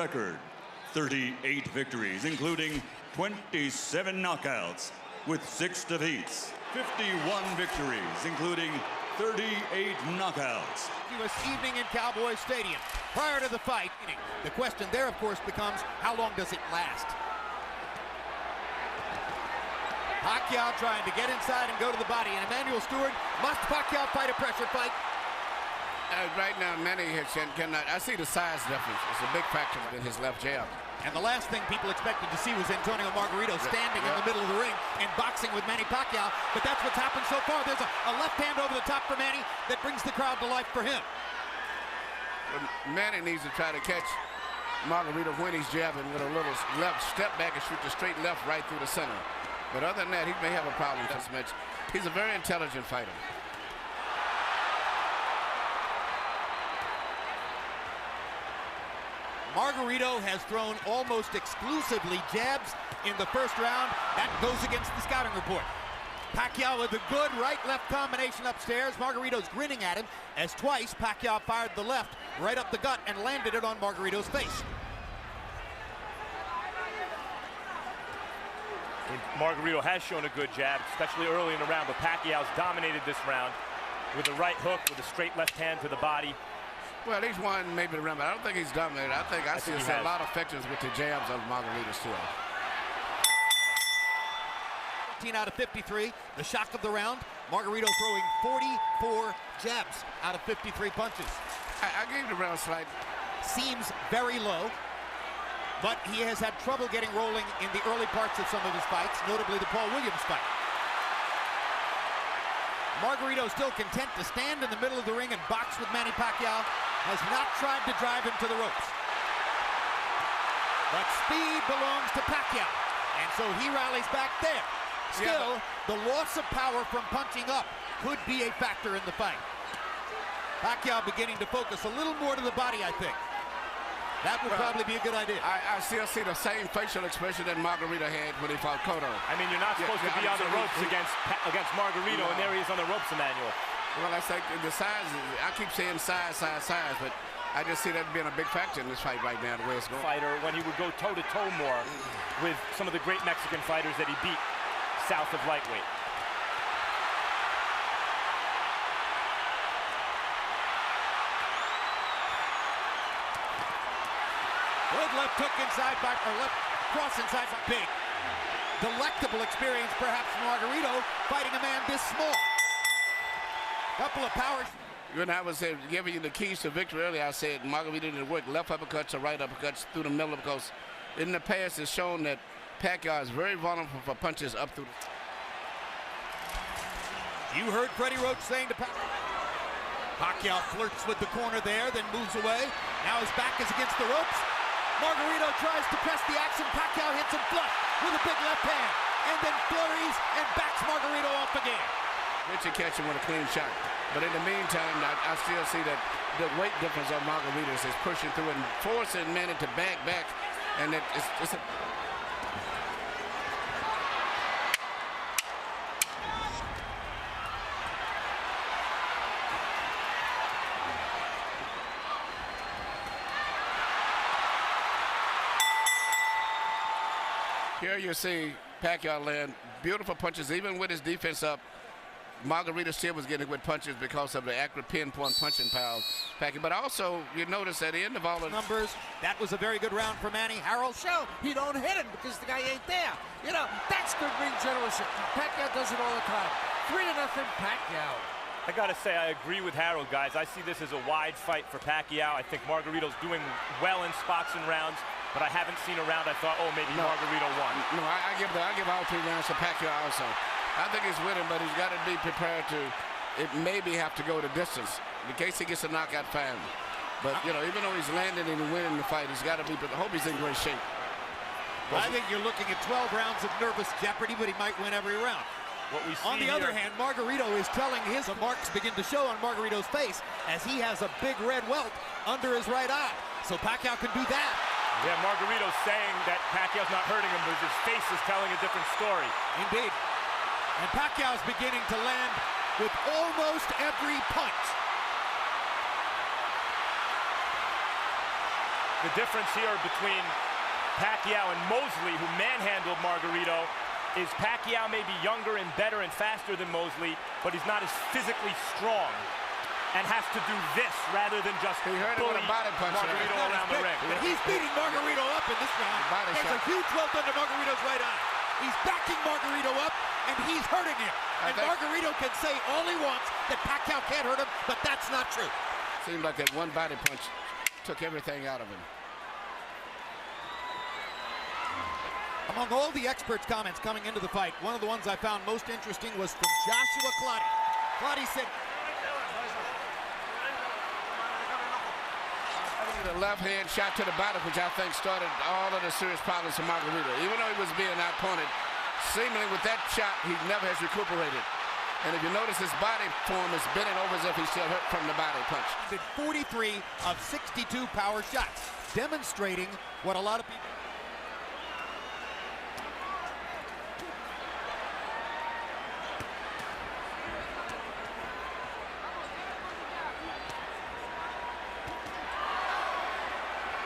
record, 38 victories, including 27 knockouts with 6 defeats, 51 victories, including 38 knockouts. This evening in Cowboy Stadium, prior to the fight, the question there, of course, becomes how long does it last? Pacquiao trying to get inside and go to the body, and Emmanuel Stewart, must Pacquiao fight a pressure fight? Right now, Mannny cannot. I see the size difference. It's a big factor in his left jab. And the last thing people expected to see was Antonio Margarito standing in the middle of the ring and boxing with Manny Pacquiao, but that's what's happened so far. There's a left hand over the top for Manny that brings the crowd to life for him. But Manny needs to try to catch Margarito when he's jabbing with a little left step back and shoot the straight left right through the center. But other than that, he may have a problem with this match. He's a very intelligent fighter. Margarito has thrown almost exclusively jabs in the first round. That goes against the scouting report. Pacquiao with a good right-left combination upstairs. Margarito's grinning at him as twice Pacquiao fired the left right up the gut and landed it on Margarito's face. Margarito has shown a good jab, especially early in the round, but Pacquiao's dominated this round with a right hook, with a straight left hand to the body. Well, he's won maybe the round, but I don't think he's dominated. I think I see a lot of effectiveness with the jabs of Margarito still. 15 out of 53, the shock of the round. Margarito throwing 44 jabs out of 53 punches. I gave the round slight. Seems very low, but he has had trouble getting rolling in the early parts of some of his fights, notably the Paul Williams fight. Margarito still content to stand in the middle of the ring and box with Manny Pacquiao, has not tried to drive him to the ropes. But speed belongs to Pacquiao, and so he rallies back there. Still, the loss of power from punching up could be a factor in the fight. Pacquiao beginning to focus a little more to the body, I think. That would probably be a good idea. I still see the same facial expression that Margarito had when he fought Cotto. I mean, you're not supposed to be on the ropes against Margarito, and there he is on the ropes, Emmanuel. Well, I say the size, I keep saying size, but I just see that being a big factor in this fight right now, the way it's going. Fighter, when he would go toe-to-toe more with some of the great Mexican fighters that he beat south of lightweight. Good left hook inside by, or left cross inside by big. Delectable experience perhaps for Margarito fighting a man this small. Couple of powers. When I was giving you the keys to victory earlier, I said Margarito didn't work left uppercuts or right uppercuts through the middle, because in the past it's shown that Pacquiao is very vulnerable for punches up through the... You heard Freddie Roach saying to Pacquiao. Pacquiao flirts with the corner there, then moves away. Now his back is against the ropes. Margarito tries to press the action. Pacquiao hits him flush with a big left hand, and then flurries and backs Margarito off again. Richard catch him with a clean shot. But in the meantime, I still see that the weight difference of Margarito is pushing through and forcing Manny to back, and it's a... Here you see Pacquiao land beautiful punches, even with his defense up. Margarito still was getting good punches because of the accurate pinpoint punching power of Pacquiao. But also, you notice at the end of all the numbers, that was a very good round for Manny. Harold, show he don't hit him because the guy ain't there. You know, that's good ring generalship. Pacquiao does it all the time. 3-0 Pacquiao. I gotta say, I agree with Harold, guys. I see this as a wide fight for Pacquiao. I think Margarito's doing well in spots and rounds, but I haven't seen a round I thought, oh, maybe Margarito won. No, I give all 3 rounds to Pacquiao also. I think he's winning, but he's got to be prepared to, it maybe have to go the distance in case he gets a knockout fine. But, you know, even though he's landing and winning the fight, he's got to be, but I hope he's in great shape. I think you're looking at 12 rounds of nervous jeopardy, but he might win every round. What we see on the other hand, Margarito is telling his marks begin to show on Margarito's face as he has a big red welt under his right eye. So Pacquiao can do that. Yeah, Margarito's saying that Pacquiao's not hurting him, but his face is telling a different story. Indeed. And Pacquiao's beginning to land with almost every punch. The difference here between Pacquiao and Mosley, who manhandled Margarito, is Pacquiao may be younger and better and faster than Mosley, but he's not as physically strong and has to do this rather than just bully Margarito around the ring. He's beating Margarito up in this round. There's a huge welt under Margarito's right eye. He's backing Margarito up, and he's hurting him. And Margarito can say all he wants that Pacquiao can't hurt him, but that's not true. Seemed like that one body punch took everything out of him. Among all the experts' comments coming into the fight, one of the ones I found most interesting was from Joshua Clottey. Clottey said, the left hand shot to the body, which I think started all of the serious problems for Margarito. Even though he was being outpointed, seemingly with that shot, he never has recuperated. And if you notice, his body form is bending over as if he's still hurt from the body punch. Did 43 of 62 power shots, demonstrating what a lot of people...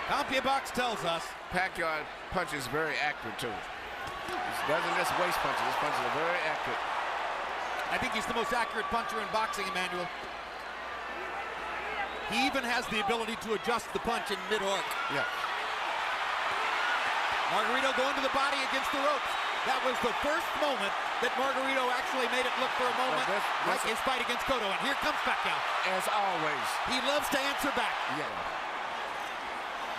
CompuBox tells us Pacquiao punches very accurate too. He doesn't just waist punches. His punches are very accurate. I think he's the most accurate puncher in boxing, Emmanuel. He even has the ability to adjust the punch in mid-arc. Yeah. Margarito going to the body against the ropes. That was the first moment that Margarito actually made it look for a moment like his fight against Cotto. And here comes Pacquiao. As always. He loves to answer back. Yeah.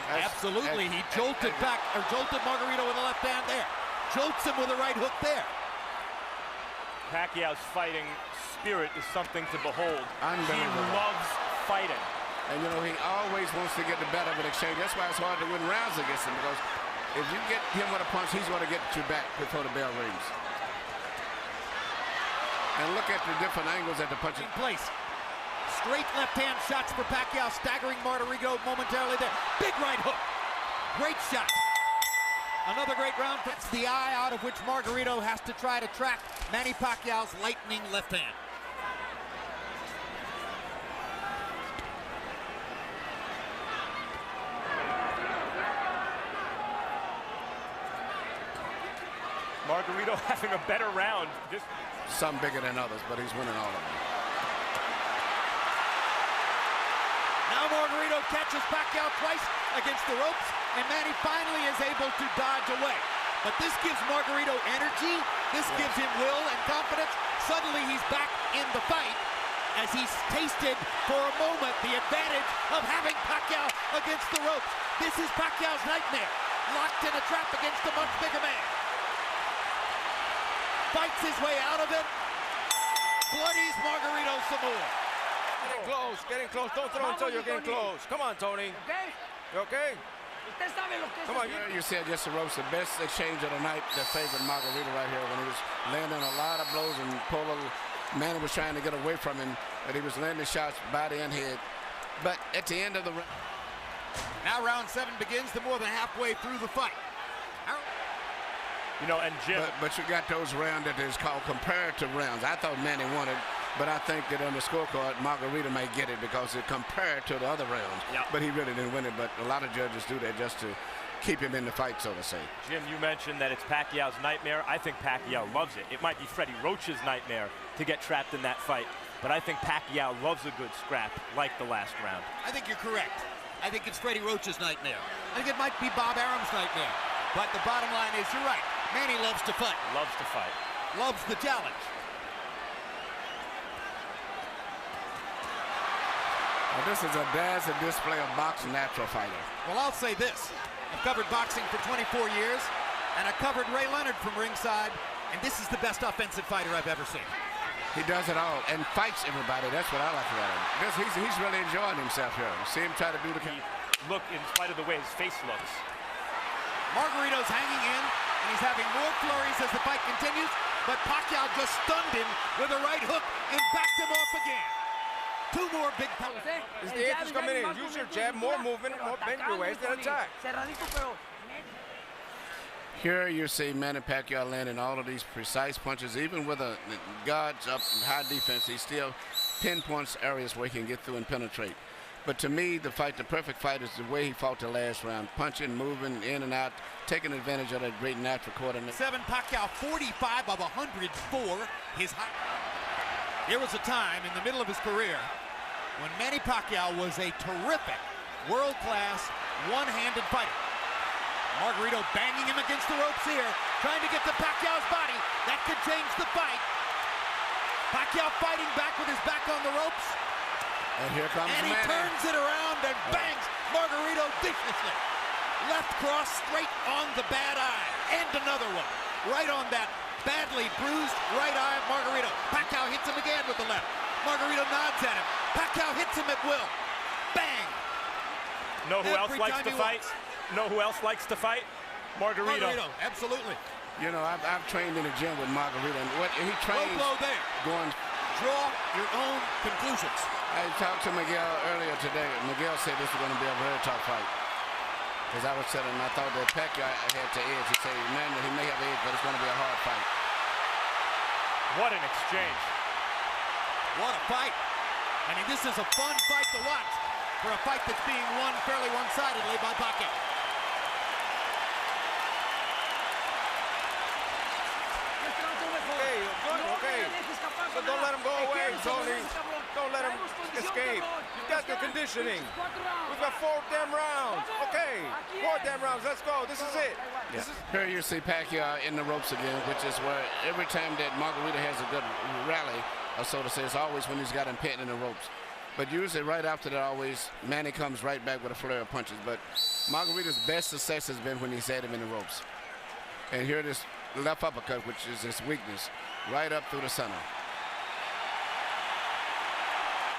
Absolutely, he jolted back, or jolted Margarito with the left hand there. Jolts him with a right hook there. Pacquiao's fighting spirit is something to behold. He loves fighting. And you know, he always wants to get the better of an exchange. That's why it's hard to win rounds against him, because if you get him with a punch, he's going to get you back before the bell rings. And look at the different angles at the punch in place. Straight left-hand shots for Pacquiao, staggering Margarito momentarily there. Big right hook. Great shot. Another great round. It's the eye out of which Margarito has to try to track Manny Pacquiao's lightning left hand. Margarito having a better round. Some bigger than others, but he's winning all of them. Now Margarito catches Pacquiao twice against the ropes, and Manny finally is able to dodge away. But this gives Margarito energy, this gives him will and confidence. Suddenly he's back in the fight as he's tasted for a moment the advantage of having Pacquiao against the ropes. This is Pacquiao's nightmare, locked in a trap against a much bigger man. Fights his way out of it, bloodies Margarito some more. Getting close. Don't throw until you're getting close. Come on, Tony. Okay? You okay? Come on. You said just the ropes, the best exchange of the night that favored Margarito right here, when he was landing a lot of blows and Manny was trying to get away from him, but he was landing shots body and head. But at the end of the round. Now round 7 begins, to more than halfway through the fight. You know, and Jim. But you got those rounds that is called comparative rounds. I thought Manny won it, but I think that on the scorecard, Margarito may get it because it compared to the other rounds. Yep. But he really didn't win it. But a lot of judges do that just to keep him in the fight, so to say. Jim, you mentioned that it's Pacquiao's nightmare. I think Pacquiao loves it. It might be Freddie Roach's nightmare to get trapped in that fight, but I think Pacquiao loves a good scrap like the last round. I think you're correct. I think it's Freddie Roach's nightmare. I think it might be Bob Arum's nightmare. But the bottom line is, you're right. Manny loves to fight. Loves to fight. Loves the challenge. Well, this is a dazzling display of boxing natural fighter. Well, I'll say this. I've covered boxing for 24 years, and I covered Ray Leonard from ringside, and this is the best offensive fighter I've ever seen. He does it all and fights everybody. That's what I like about him. He's really enjoying himself here. See him try to do the... Look, in spite of the way his face looks. Margarito's hanging in, and he's having more flurries as the fight continues, but Pacquiao just stunned him with a right hook and backed him off again. 2 more big powers. As the edge is coming in, use your jab, more movement, more bend your waist, and attack. Here you see Manny Pacquiao landing all of these precise punches, even with a guards up and high defense. He still pinpoints areas where he can get through and penetrate. But to me, the perfect fight is the way he fought the last round. Punching, moving, in and out, taking advantage of that great natural coordination. 7, Pacquiao 45 of 104. His high. There was a time in the middle of his career when Manny Pacquiao was a terrific, world-class, one-handed fighter. Margarito banging him against the ropes here, trying to get to Pacquiao's body. That could change the fight. Pacquiao fighting back with his back on the ropes. And here comes And he Manny. turns it around and bangs Margarito viciously. Left cross straight on the bad eye. And another one. Right on that badly bruised right eye of Margarito. Pacquiao hits him again with the left. Margarito nods at him. Pacquiao hits him at will. Bang! Know who else likes to fight? Know who else likes to fight? Margarito. Margarito, absolutely. You know, I've trained in the gym with Margarito, and what he trains Low blow there. going. Draw your own conclusions. I talked to Miguel earlier today. Miguel said this was going to be a very tough fight. Because I was telling him I thought that Pacquiao had to edge. He said, man, he may have edge, but it's going to be a hard fight. What an exchange. What a fight. I mean, this is a fun fight to watch for a fight that's being won fairly one-sidedly by Pacquiao. Okay. So don't let him go away, Tony. Don't let him escape. You got the conditioning. We've got 4 damn rounds. Okay, 4 damn rounds. Let's go. This is it. Yeah. Here you see Pacquiao in the ropes again, which is where every time that Margarito has a good rally, or so to say, it's always when he's got him pinned in the ropes. But usually right after that, always, Manny comes right back with a flurry of punches. But Margarito's best success has been when he's had him in the ropes. And here this left uppercut, which is his weakness, right up through the center.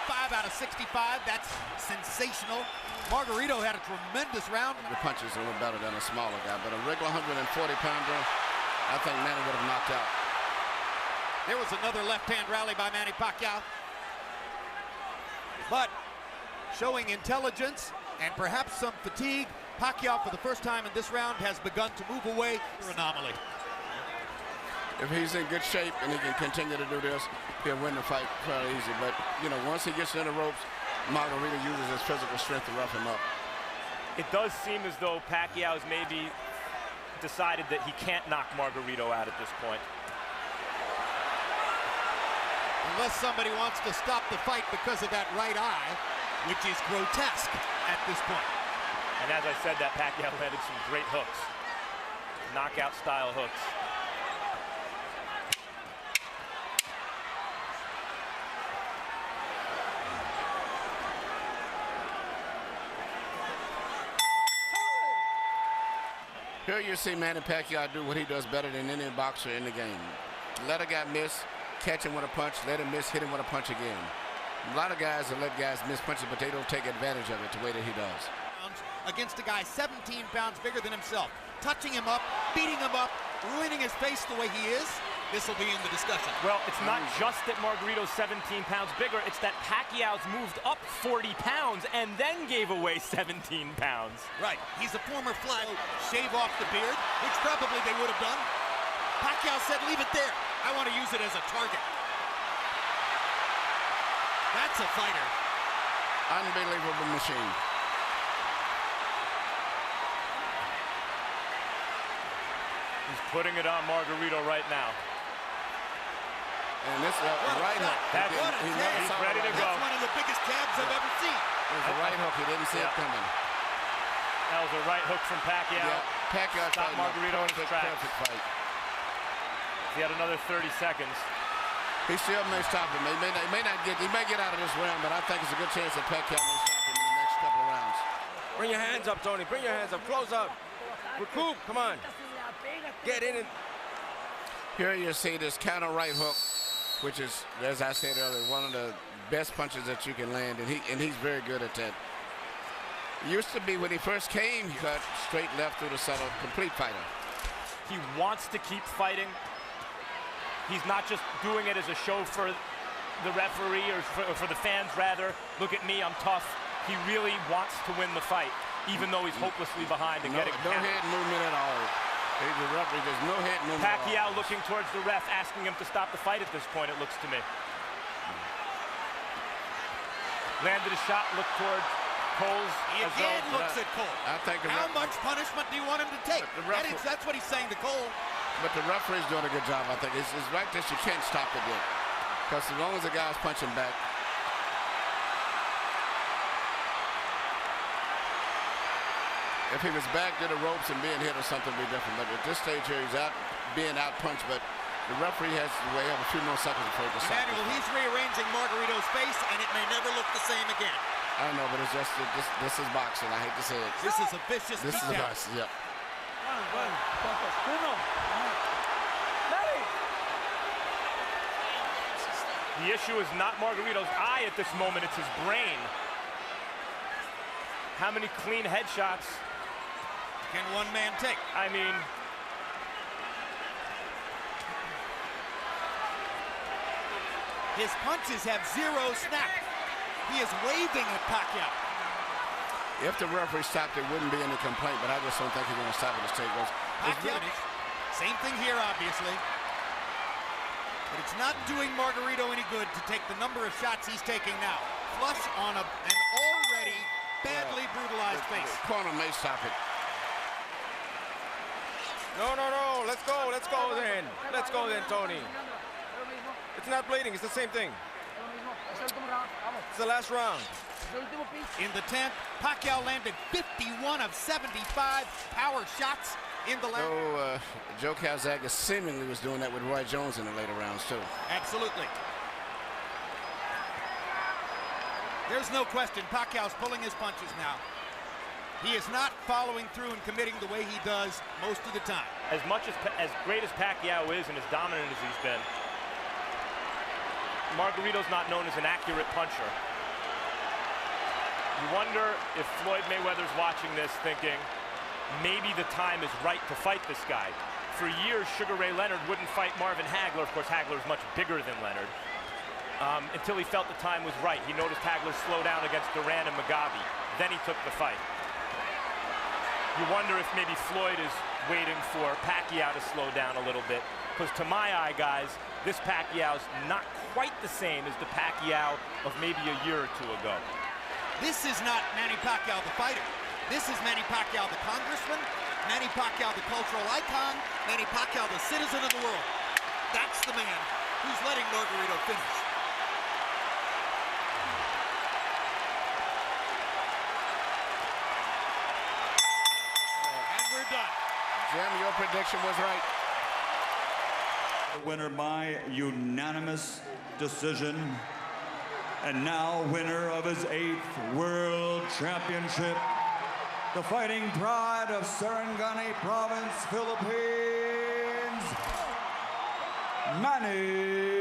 5 out of 65, that's sensational. Margarito had a tremendous round. The punch is a little better than a smaller guy, but a regular 140-pounder, I think Manny would have knocked out. There was another left-hand rally by Manny Pacquiao. But showing intelligence and perhaps some fatigue, Pacquiao, for the first time in this round, has begun to move away from anomaly. If he's in good shape and he can continue to do this, he'll win the fight fairly easy. But, you know, once he gets in the ropes, Margarito uses his physical strength to rough him up. It does seem as though Pacquiao's maybe decided that he can't knock Margarito out at this point. Unless somebody wants to stop the fight because of that right eye, which is grotesque at this point. And as I said, that Pacquiao landed some great hooks. Knockout-style hooks. Here you see Manny Pacquiao do what he does better than any boxer in the game. Let a guy miss, catch him with a punch, let him miss, hit him with a punch again. A lot of guys will let guys miss punches, but they don't take advantage of it the way that he does. Against a guy 17 pounds bigger than himself, touching him up, beating him up, ruining his face the way he is. This will be in the discussion. Well, it's not just that Margarito's 17 pounds bigger, it's that Pacquiao's moved up 40 pounds and then gave away 17 pounds. Right, he's a former fly. Shave off the beard, which probably they would have done. Pacquiao said, leave it there. I want to use it as a target. That's a fighter. Unbelievable machine. He's putting it on Margarito right now. And this right hook. He's ready to go. That's one of the biggest jabs I've ever seen. It was a right hook. He didn't see it coming. That was a right hook from Pacquiao. Yeah, Pacquiao stopped Margarito in his tracks. Perfect fight. He had another 30 seconds. He still may stop him. He may get out of this round, but I think it's a good chance that Pacquiao may stop him in the next couple of rounds. Bring your hands up, Tony. Bring your hands up. Close up. Recoup. Come on. Get in and... Here you see this counter right hook, which is, as I said earlier, one of the best punches that you can land, and he's very good at that. Used to be when he first came, he cut straight left through the center, complete fighter. He wants to keep fighting. He's not just doing it as a show for the referee or for the fans, rather. Look at me, I'm tough. He really wants to win the fight, even though he's hopelessly behind and getting no head movement at all. He's a referee, there's no head movement. Pacquiao looking towards the ref, asking him to stop the fight at this point, it looks to me. Landed a shot, looked towards Cole's. He again looks at Cole. I think How much punishment do you want him to take? That's what he's saying to Cole. But the referee's doing a good job, I think. It's right that you can't stop it yet. Because as long as the guy's punching back. If he was back to the ropes and being hit or something, would be different. But at this stage here, he's being out punched. But the referee has the way of a few more seconds before he decides. Emmanuel, he's rearranging Margarito's face, and it may never look the same again. I know, but it's just this is boxing. I hate to say it. This is a vicious This is a beatdown. boxing. Yep. The issue is not Margarito's eye at this moment, it's his brain. How many clean headshots can one man take? I mean, his punches have zero snap. He is waving at Pacquiao. If the referee stopped, there wouldn't be any complaint, but I just don't think he's going to stop it. Pacquiao, same thing here, obviously. But it's not doing Margarito any good to take the number of shots he's taking now. Flush on an already badly brutalized face. Corner may stop it. No, no, no. Let's go. Let's go then. Let's go then, Tony. It's not bleeding. It's the same thing. It's the last round. In the 10th, Pacquiao landed 51 of 75 power shots in the last. So, Joe Calzaghe seemingly was doing that with Roy Jones in the later rounds, too. Absolutely. There's no question Pacquiao's pulling his punches now. He is not following through and committing the way he does most of the time. as great as Pacquiao is and as dominant as he's been, Margarito's not known as an accurate puncher. You wonder if Floyd Mayweather's watching this thinking, maybe the time is right to fight this guy. For years, Sugar Ray Leonard wouldn't fight Marvin Hagler. Of course, Hagler's much bigger than Leonard. Until he felt the time was right. He noticed Hagler slow down against Duran and Mugabe. Then he took the fight. You wonder if maybe Floyd is waiting for Pacquiao to slow down a little bit. Because to my eye, guys, this Pacquiao's not quite the same as the Pacquiao of maybe a year or two ago. This is not Manny Pacquiao the fighter. This is Manny Pacquiao the congressman, Manny Pacquiao the cultural icon, Manny Pacquiao the citizen of the world. That's the man who's letting Margarito finish. And we're done. Jim, your prediction was right. The winner by unanimous decision. And now winner of his 8th World Championship, the fighting pride of Sarangani Province, Philippines, Mannny